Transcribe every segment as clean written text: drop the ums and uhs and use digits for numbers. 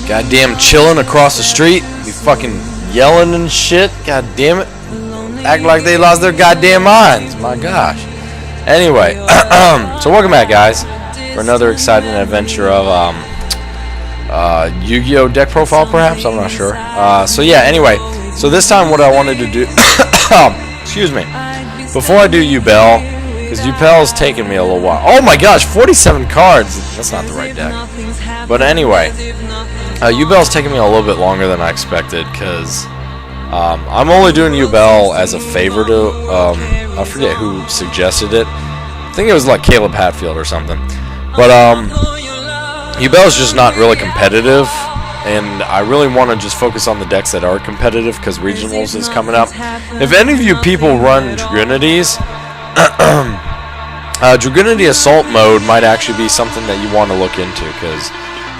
Goddamn chilling across the street. Be fucking yelling and shit. God damn it. Act like they lost their goddamn minds. My gosh. Anyway, so welcome back, guys, for another exciting adventure of Yu-Gi-Oh! Deck profile, perhaps? I'm not sure. So yeah, anyway. So this time what I wanted to do... excuse me. Before I do Yubel, because Yubel's taken me a little while. Oh my gosh, 47 cards! That's not the right deck. But anyway, Yubel's taken me a little bit longer than I expected, because I'm only doing Yubel as a favor to... I forget who suggested it. I think it was like Caleb Hatfield or something. But Yubel's just not really competitive. And I really want to just focus on the decks that are competitive because Regionals is coming up. If any of you people run Dragunities, Dragunity Assault Mode might actually be something that you want to look into because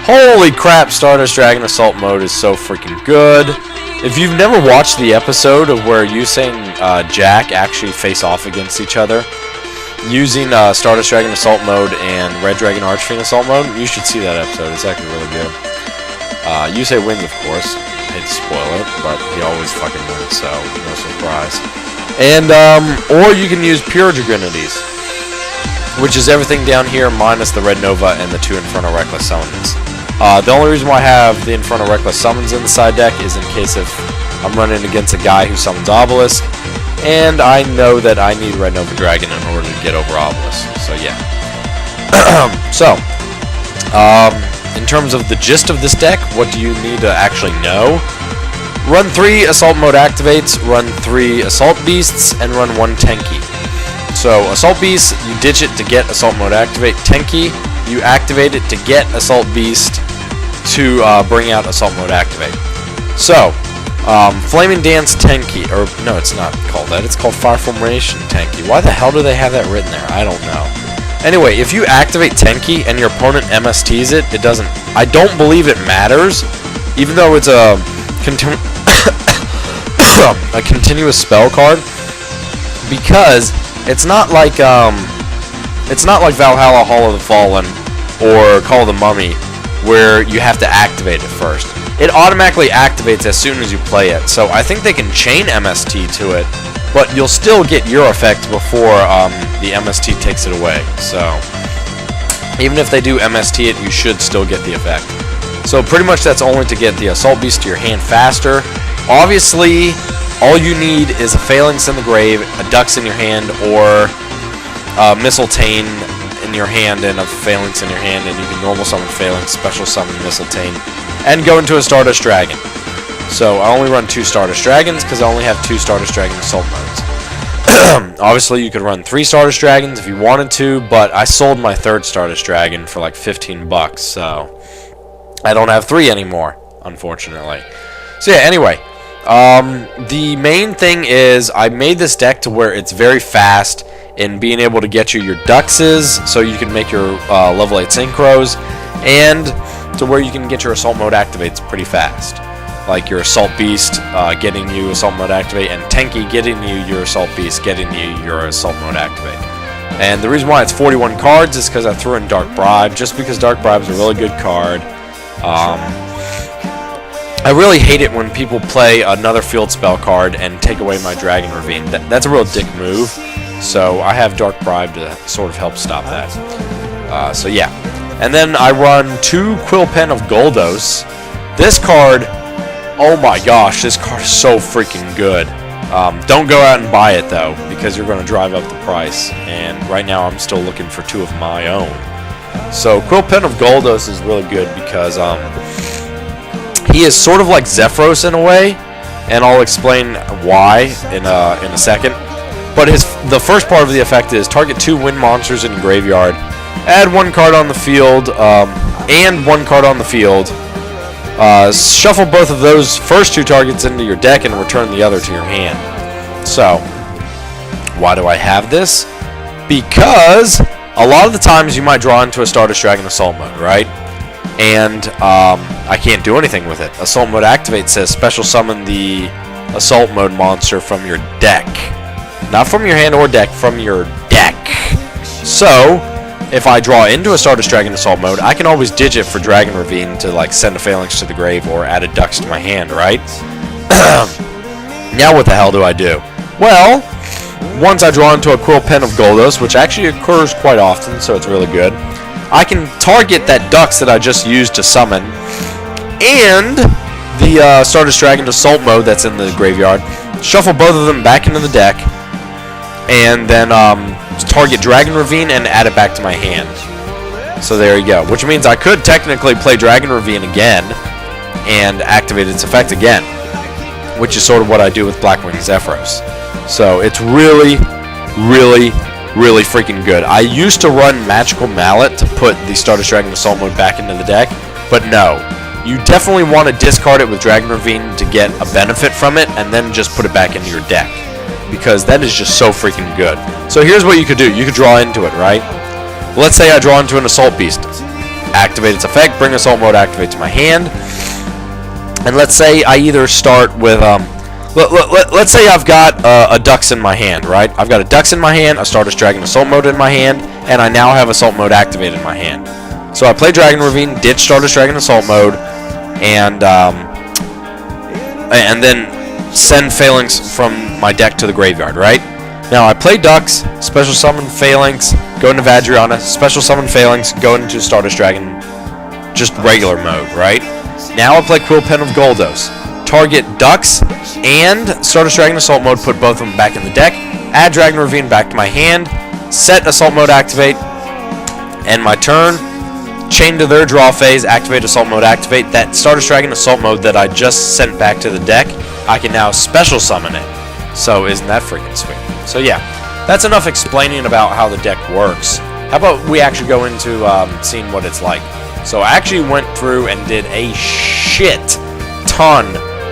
holy crap, Stardust Dragon Assault Mode is so freaking good. If you've never watched the episode of where Yusei and Jack actually face off against each other using Stardust Dragon Assault Mode and Red Dragon Archfiend Assault Mode, you should see that episode. It's actually really good. Yusei wins, of course. I hate to spoil it, but he always fucking wins, so no surprise. And, or you can use pure Dragunities, which is everything down here minus the Red Nova and the 2 Infernal Reckless Summons. The only reason why I have the Infernal Reckless Summons in the side deck is in case if I'm running against a guy who summons Obelisk, and I know that I need Red Nova Dragon in order to get over Obelisk, so yeah. In terms of the gist of this deck, what do you need to actually know? Run 3 Assault Mode Activates, run 3 Assault Beasts, and run 1 Tenki. So, Assault Beast, you ditch it to get Assault Mode Activate. Tenki, you activate it to get Assault Beast to bring out Assault Mode Activate. So, Flaming Dance Tenki, or no, it's not called that, it's called Fire Formation Tenki. Why the hell do they have that written there? I don't know. Anyway, if you activate Tenki and your opponent MSTs it, it doesn't... I don't believe it matters, even though it's a continuous spell card, because it's not like Valhalla Hall of the Fallen or Call of the Mummy, where you have to activate it first. It automatically activates as soon as you play it, so I think they can chain MST to it, but you'll still get your effect before the MST takes it away. So even if they do MST it, you should still get the effect. So pretty much that's only to get the Assault Beast to your hand faster. Obviously, all you need is a Phalanx in the grave, a Dux in your hand, or Mystletainn in your hand and a Phalanx in your hand, and you can normal summon Phalanx, special summon Mystletainn, and go into a Stardust Dragon. So I only run 2 Stardust Dragons because I only have 2 Stardust Dragon Assault Modes. Obviously, you could run 3 Stardust Dragons if you wanted to, but I sold my 3rd Stardust Dragon for like 15 bucks, so I don't have 3 anymore, unfortunately. So yeah, anyway, the main thing is I made this deck to where it's very fast in being able to get you your Duxes, so you can make your level 8 Synchros, and to where you can get your Assault Mode Activates pretty fast. Like your Assault Beast getting you Assault Mode Activate, and Tenki getting you your Assault Beast, getting you your Assault Mode Activate. And the reason why it's 41 cards is because I threw in Dark Bribe, just because Dark Bribe is a really good card. I really hate it when people play another field spell card and take away my Dragon Ravine. That's a real dick move, so I have Dark Bribe to sort of help stop that. So yeah. And then I run 2 Quill Pen of Gulldos. This card... oh my gosh, this card is so freaking good. Don't go out and buy it though, because you're going to drive up the price. And right now I'm still looking for 2 of my own. So Quill Pen of Gulldos is really good because he is sort of like Zephyros in a way, and I'll explain why in a second. But the first part of the effect is target 2 wind monsters in your graveyard, add 1 card on the field, and 1 card on the field. Shuffle both of those first 2 targets into your deck and return the other to your hand. So, why do I have this? Because a lot of the times you might draw into a Stardust Dragon Assault Mode, right? And I can't do anything with it. Assault Mode Activate says special summon the Assault Mode monster from your deck. Not from your hand or deck, from your deck. So, if I draw into a Stardust Dragon Assault mode, I can always digit for Dragon Ravine to like send a Phalanx to the grave or add a Dux to my hand, right? Now what the hell do I do? Well, once I draw into a Quill Pen of Gulldos, which actually occurs quite often, so it's really good, I can target that Dux that I just used to summon, and the Stardust Dragon Assault mode that's in the graveyard, shuffle both of them back into the deck, and then target Dragon Ravine and add it back to my hand. So there you go. Which means I could technically play Dragon Ravine again and activate its effect again, which is sort of what I do with Blackwing Zephyros. So it's really, really, really freaking good. I used to run Magical Mallet to put the Stardust Dragon Assault mode back into the deck, but no. You definitely want to discard it with Dragon Ravine to get a benefit from it, and then just put it back into your deck, because that is just so freaking good. So here's what you could do. You could draw into it, right? Let's say I draw into an Assault Beast. Activate its effect, bring Assault mode activate to my hand. And let's say I either start with, let's say I've got a Dux in my hand, right? I've got a Dux in my hand, a Stardust Dragon Assault mode in my hand, and I now have Assault mode activated in my hand. So I play Dragon Ravine, ditch Stardust Dragon Assault mode, and then send Phalanx from my deck to the graveyard, right? Now I play Dux, special summon Phalanx, go into Vajrayana, special summon Phalanx, go into Stardust Dragon, just regular mode, right? Now I play Quill Pen of Gulldos, target Dux and Stardust Dragon Assault mode, put both of them back in the deck, add Dragon Ravine back to my hand, set Assault mode activate, end my turn, chain to their draw phase, activate Assault mode activate. That Stardust Dragon Assault mode that I just sent back to the deck, I can now special summon it. So isn't that freaking sweet? So yeah, that's enough explaining about how the deck works. How about we actually go into seeing what it's like. So I actually went through and did a shit ton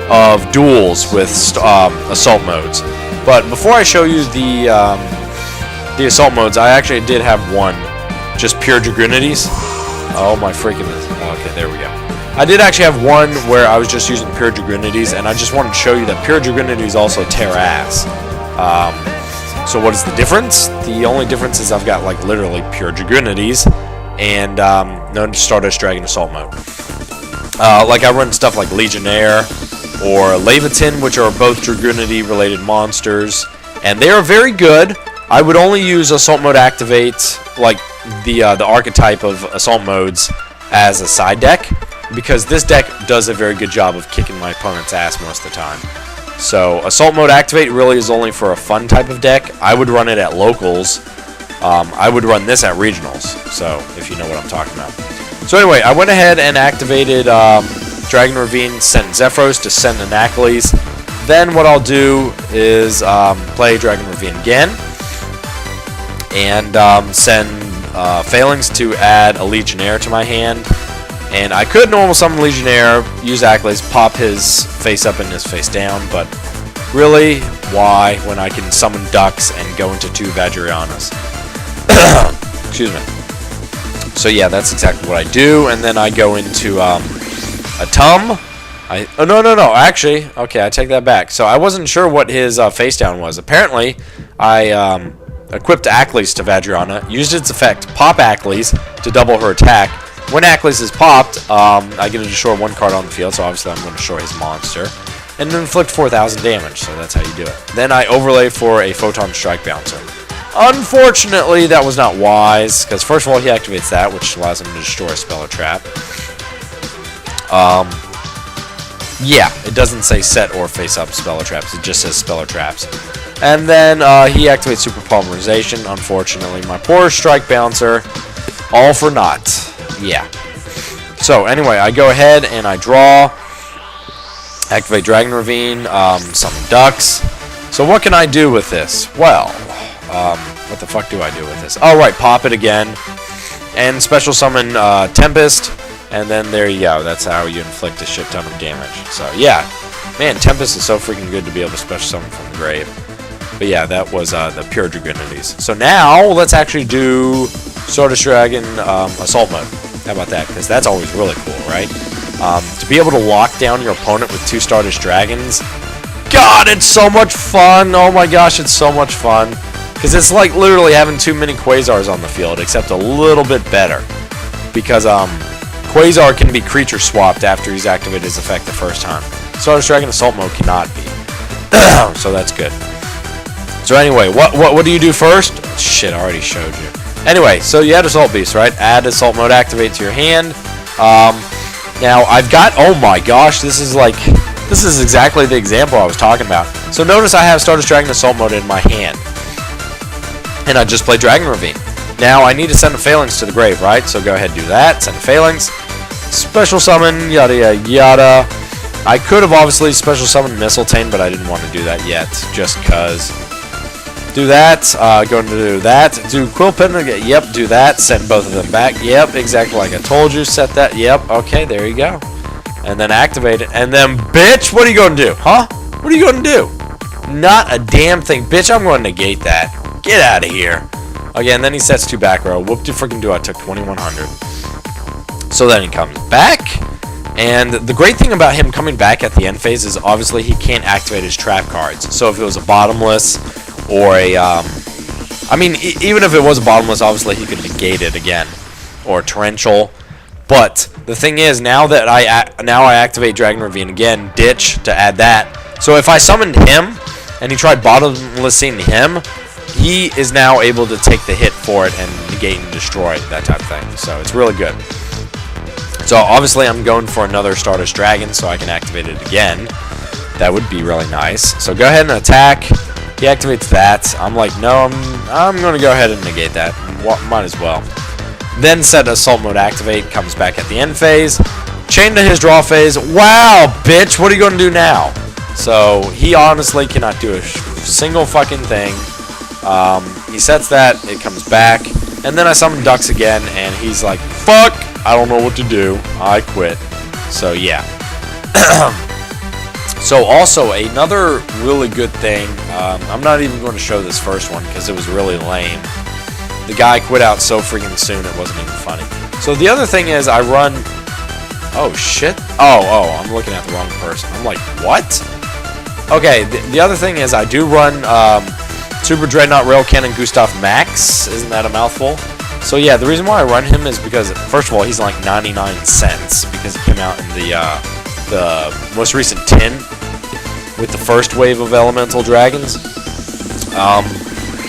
of duels with Assault modes. But before I show you the Assault modes, I actually did have one, just pure Dragunities. Oh my freaking... Okay, there we go. I did actually have one where I was just using pure Dragunities, and I just wanted to show you that pure Dragunities also tear ass. So what is the difference? The only difference is I've got like literally pure Dragunities and no Stardust Dragon Assault mode. Like I run stuff like Legionnaire or Leviathan, which are both Dragunity related monsters, and they are very good. I would only use Assault mode activate, like the archetype of Assault modes, as a side deck, because this deck does a very good job of kicking my opponent's ass most of the time. So Assault mode activate really is only for a fun type of deck. I would run it at locals. I would run this at regionals, so if you know what I'm talking about. So anyway, I went ahead and activated Dragon Ravine, sent Zephyros to send an Aklys. Then what I'll do is play Dragon Ravine again, and send Phalanx to add a Legionnaire to my hand. And I could normal summon Legionnaire, use Aklys, pop his face up and his face down, but really, why when I can summon Dux and go into 2 Vajrayanas? Excuse me. So yeah, that's exactly what I do, and then I go into Atum. No, actually, okay, I take that back. So I wasn't sure what his face down was. Apparently, I equipped Aklys to Vajrayana, used its effect, pop Aklys to double her attack. When Aklys is popped, I get to destroy 1 card on the field, so obviously I'm going to destroy his monster, and then inflict 4,000 damage, so that's how you do it. Then I overlay for a Photon Strike Bouncer. Unfortunately, that was not wise, because first of all, he activates that, which allows him to destroy a spell or trap. Yeah, it doesn't say set or face up spell or traps, it just says spell or traps. And then he activates Super Polymerization. Unfortunately, my poor Strike Bouncer, all for naught. Yeah. So anyway, I go ahead and I draw, activate Dragon Ravine, summon Dux. So what can I do with this? Well, what the fuck do I do with this? Oh right, pop it again, and special summon Tempest, and then there you go. That's how you inflict a shit ton of damage. So yeah, man, Tempest is so freaking good to be able to special summon from the grave. But yeah, that was the pure Dragunities. So now let's actually do Stardust Dragon Assault mode. How about that? Because that's always really cool, right? To be able to lock down your opponent with 2 Stardust Dragons. God, it's so much fun! Oh my gosh, it's so much fun. Because it's like literally having too many Quasars on the field, except a little bit better. Because Quasar can be creature swapped after he's activated his effect the first time. Stardust Dragon Assault Mode cannot be. So that's good. So anyway, what do you do first? Shit, I already showed you. Anyway, so you add Assault Beast, right? Add Assault Mode Activate to your hand. Now I've got, oh my gosh, this is exactly the example I was talking about. So notice I have Stardust Dragon Assault Mode in my hand. And I just play Dragon Ravine. Now I need to send a Phalanx to the grave, right? So go ahead and do that. Send a Phalanx. Special summon, yada yada yada. I could have obviously special summoned Mystletainn, but I didn't want to do that yet, just cause. Do that. Going to do that. Do Quill Pen. Yep. Do that. Send both of them back. Yep. Exactly like I told you. Set that. Yep. Okay. There you go. And then activate it. And then, bitch, what are you going to do? Huh? What are you going to do? Not a damn thing. Bitch, I'm going to negate that. Get out of here. Again, then he sets 2 back row. Whoop de freaking do. I took 2100. So then he comes back. And the great thing about him coming back at the end phase is obviously he can't activate his trap cards. So if it was a Bottomless or a, I mean, even if it was a Bottomless, obviously he could negate it again. Or Torrential. But the thing is, now that I activate Dragon Ravine again, ditch to add that. So if I summoned him and he tried Bottomlessing him, he is now able to take the hit for it and negate and destroy, that type of thing. So it's really good. So obviously I'm going for another Stardust Dragon so I can activate it again. That would be really nice. So go ahead and attack. He activates that. I'm like, no, I'm going to go ahead and negate that. Might as well. Then set Assault Mode Activate. Comes back at the end phase. Chain to his draw phase. Wow, bitch, what are you going to do now? So he honestly cannot do a single fucking thing. He sets that. It comes back. And then I summon Dux again, and he's like, fuck, I don't know what to do. I quit. So, yeah. So, also, another really good thing, I'm not even going to show this first one because it was really lame. The guy quit out so freaking soon, it wasn't even funny. So, the other thing is I run... Oh, shit. Oh, I'm looking at the wrong person. I'm like, what? Okay, the other thing is I do run Superdreadnought Rail Cannon Gustav Max. Isn't that a mouthful? So yeah, the reason why I run him is because, first of all, he's like 99 cents because he came out in the most recent tin with the first wave of Elemental Dragons.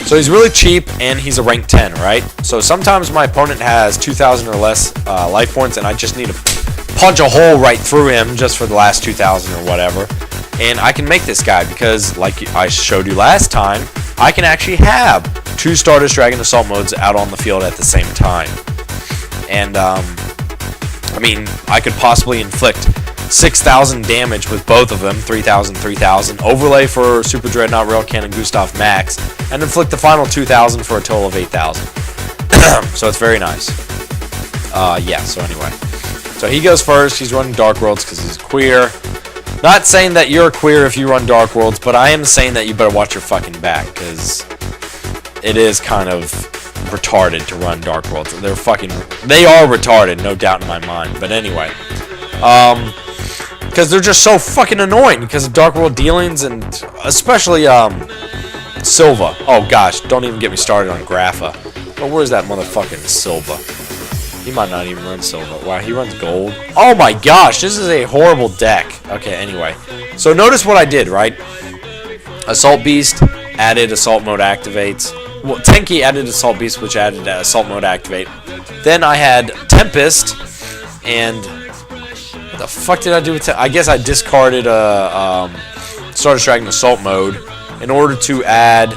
So he's really cheap, and he's a rank 10, right? So sometimes my opponent has 2,000 or less life points, and I just need to punch a hole right through him just for the last 2,000 or whatever. And I can make this guy because, like I showed you last time, I can actually have 2 Stardust Dragon Assault Modes out on the field at the same time. And, I mean, I could possibly inflict 6,000 damage with both of them, 3,000, 3,000, overlay for Superdreadnought Rail Cannon Gustav Max, and inflict the final 2,000 for a total of 8,000. So it's very nice. Yeah, so anyway. So he goes first. He's running Dark Worlds because he's queer. Not saying that you're queer if you run Dark Worlds, but I am saying that you better watch your fucking back, because it is kind of retarded to run Dark Worlds. They are retarded, no doubt in my mind. But anyway, because they're just so fucking annoying because of Dark World dealings, and especially Silva. Oh gosh, don't even get me started on Grapha. Oh, where's that motherfucking Silva? He might not even run Silva. Wow, he runs Gold. Oh my gosh, this is a horrible deck. Okay, anyway. So notice what I did, right? Assault Beast added Assault Mode Activates. Well, Tenki added Assault Beast, which added Assault Mode Activate. Then I had Tempest, and what the fuck did I do with I guess I discarded Stardust Dragon Assault Mode in order to add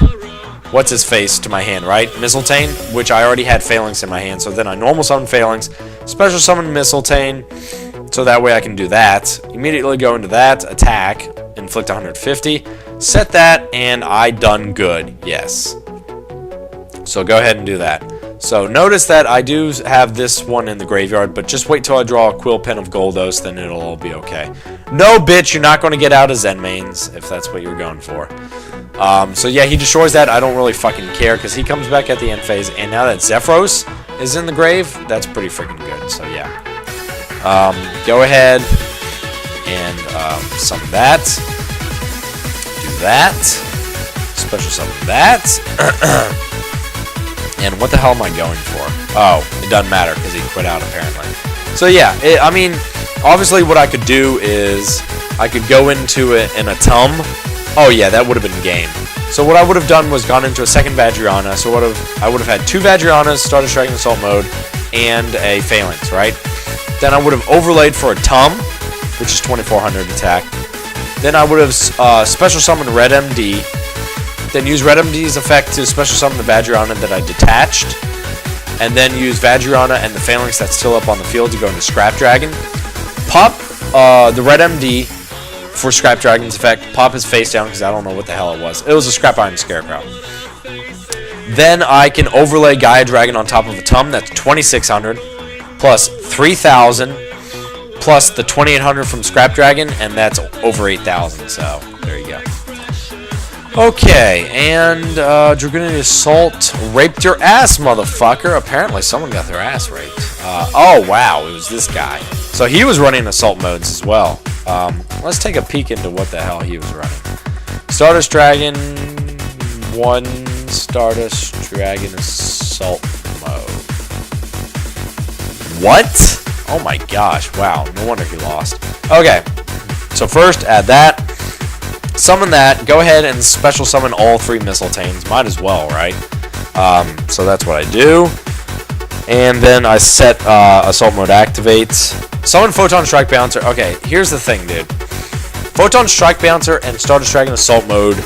what's-his-face to my hand, right? Mystletainn, which I already had Phalanx in my hand, so then I normal summon Phalanx, special summon Mystletainn, so that way I can do that. Immediately go into that, attack, inflict 150, set that, and I done good, yes. So go ahead and do that. So notice that I do have this one in the graveyard, but just wait till I draw a Quill Pen of Gulldos, then it'll all be okay. No, bitch, you're not going to get out of Zen mains, if that's what you're going for. So yeah, he destroys that. I don't really fucking care because he comes back at the end phase, and now that Zephyros is in the grave, that's pretty freaking good. So yeah, go ahead and summon that. Do that. special summon that. And what the hell am I going for? Oh, it doesn't matter because he quit out apparently. So yeah, I mean, obviously what I could do is I could go into it in Atum. Oh yeah, that would have been game. So what I would have done was gone into a second Vajrayana. So I would have had 2 Vajrayanas, Stardust Dragon Assault Mode, and a Phalanx, right? Then I would have overlaid for Atum, which is 2400 attack. Then I would have special summoned Red MD. Then use Red MD's effect to special summon the Vajrayana that I detached. And then use Vajrayana and the Phalanx that's still up on the field to go into Scrap Dragon. Pop the Red MD for Scrap Dragon's effect. Pop his face down because I don't know what the hell it was. It was a Scrap Iron Scarecrow. Then I can overlay Gaia Dragon on top of a Atum. That's 2600 plus 3000 plus the 2800 from Scrap Dragon, and that's over 8000. So there you go. Okay, and Dragunity Assault raped your ass, motherfucker. Apparently someone got their ass raped. Oh, wow, it was this guy. So he was running Assault modes as well. Let's take a peek into what the hell he was running. Stardust Dragon, 1 Stardust Dragon Assault mode. What? Oh my gosh, wow, no wonder he lost. Okay, so first add that. Summon that, go ahead and special summon all 3 Mystletainns. Might as well, right? So that's what I do. And then I set Assault Mode activates. Summon Photon Strike Bouncer. Okay, here's the thing, dude. Photon Strike Bouncer and Stardust Dragon Assault Mode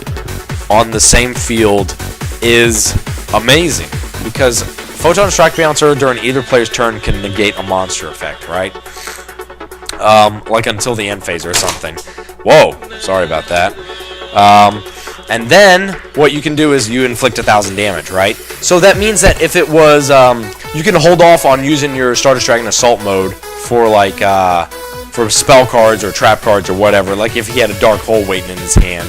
on the same field is amazing. Because Photon Strike Bouncer during either player's turn can negate a monster effect, right? Like until the end phase or something. Whoa, sorry about that. And then what you can do is you inflict 1000 damage, right? So that means that if it was, you can hold off on using your Stardust Dragon Assault mode for like for spell cards or trap cards or whatever. Like if he had a Dark Hole waiting in his hand,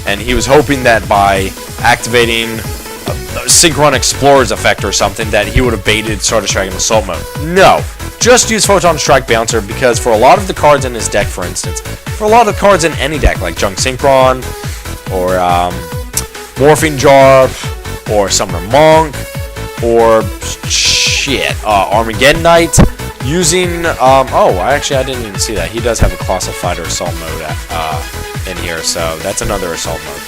and he was hoping that by activating a Synchron Explorer's effect or something that he would have baited Stardust Dragon Assault mode. No, just use Photon Strike Bouncer, because for a lot of the cards in his deck, for instance, for a lot of cards in any deck, like Junk Synchron, or Morphing Jar, or Summoner Monk, or shit, Armageddon Knight, using, I didn't even see that. He does have a Colossal Fighter Assault mode in here, so that's another Assault mode.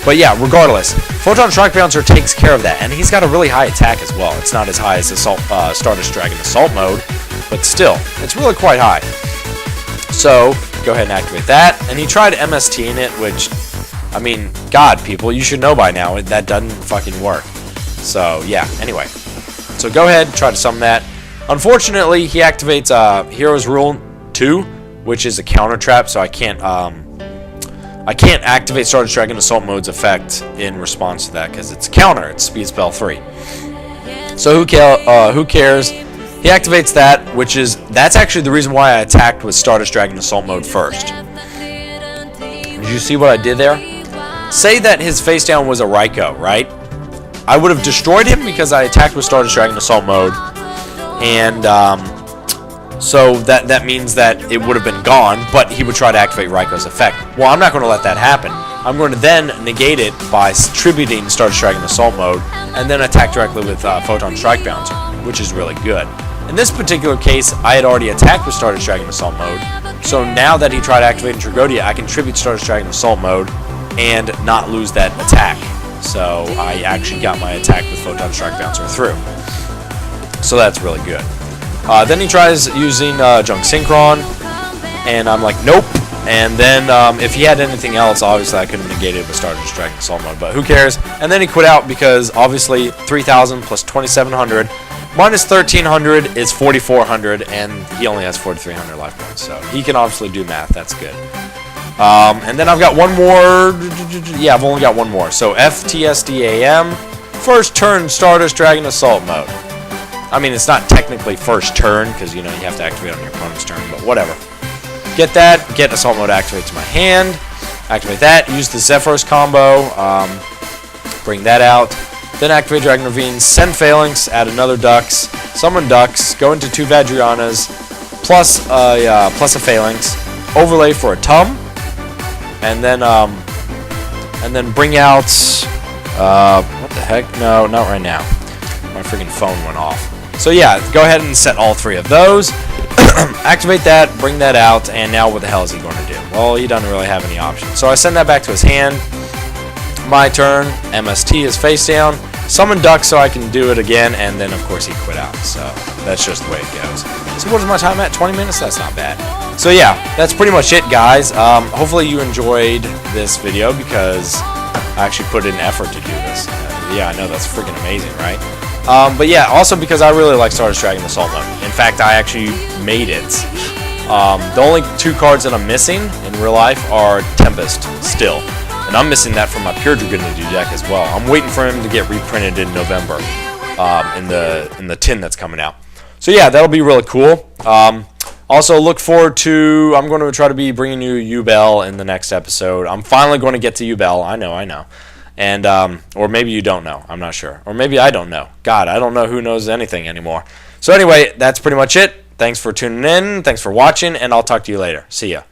But yeah, regardless, Photon Strike Bouncer takes care of that, and he's got a really high attack as well. It's not as high as Stardust Dragon Assault mode, but still, it's really quite high. So, go ahead and activate that, and he tried MST in it, which, I mean, God, people, you should know by now, that doesn't fucking work. So, yeah, anyway. So go ahead, try to summon that. Unfortunately, he activates Hero's Rule 2, which is a counter trap, so I can't activate Stardust Dragon Assault Mode's effect in response to that, because it's a counter, it's Speed Spell 3. So who cares? He activates that, that's actually the reason why I attacked with Stardust Dragon Assault Mode first. Did you see what I did there? Say that his face down was a Raikou, right? I would have destroyed him because I attacked with Stardust Dragon Assault Mode, and so that means that it would have been gone, but he would try to activate Raikou's effect. Well, I'm not going to let that happen. I'm going to then negate it by tributing Stardust Dragon Assault Mode, and then attack directly with Photon Strike Bouncer, which is really good. In this particular case, I had already attacked with Stardust Dragon Assault Mode, so now that he tried activating Tragodia, I can tribute Stardust Dragon Assault Mode and not lose that attack. So I actually got my attack with Photon Strike Bouncer through. So that's really good. Then he tries using Junk Synchron, and I'm like, nope. And then if he had anything else, obviously I could have negated with Stardust Dragon Assault Mode, but who cares? And then he quit out because obviously 3000 plus 2700 minus 1300 is 4400, and he only has 4300 life points, so he can obviously do math. That's good. And then I've got one more. Yeah, I've only got one more. So FTSDAM, first turn Stardust Dragon Assault Mode. I mean, it's not technically first turn because you have to activate on your opponent's turn, but whatever. Get that. Get Assault Mode activate to my hand. Activate that. Use the Zephyros combo. Bring that out. Then activate Dragon Ravine. Send Phalanx. Add another Dux. Summon Dux. Go into 2 Vajrayanas plus a Phalanx. Overlay for a Atum. And then bring out What the heck? No, not right now. My freaking phone went off. So yeah, go ahead and set all 3 of those. Activate that, bring that out, and now what the hell is he going to do? Well, he doesn't really have any options. So I send that back to his hand. My turn. MST is face down. Summon Dux so I can do it again, and then of course he quit out. So that's just the way it goes. So what is my time at? 20 minutes? That's not bad. So yeah, that's pretty much it, guys. Hopefully you enjoyed this video because I actually put in effort to do this. Yeah, I know, that's freaking amazing, right? But yeah, also because I really like Stardust Dragon Assault Mode. In fact, I actually made it. The only 2 cards that I'm missing in real life are Tempest still. And I'm missing that from my pure Dragunity deck as well. I'm waiting for him to get reprinted in November in the tin that's coming out. So yeah, that'll be really cool. Also, look forward to, I'm going to try to be bringing you Ubel in the next episode. I'm finally going to get to Ubel. I know. And, or maybe you don't know. I'm not sure. Or maybe I don't know. God, I don't know who knows anything anymore. So anyway, that's pretty much it. Thanks for tuning in. Thanks for watching, and I'll talk to you later. See ya.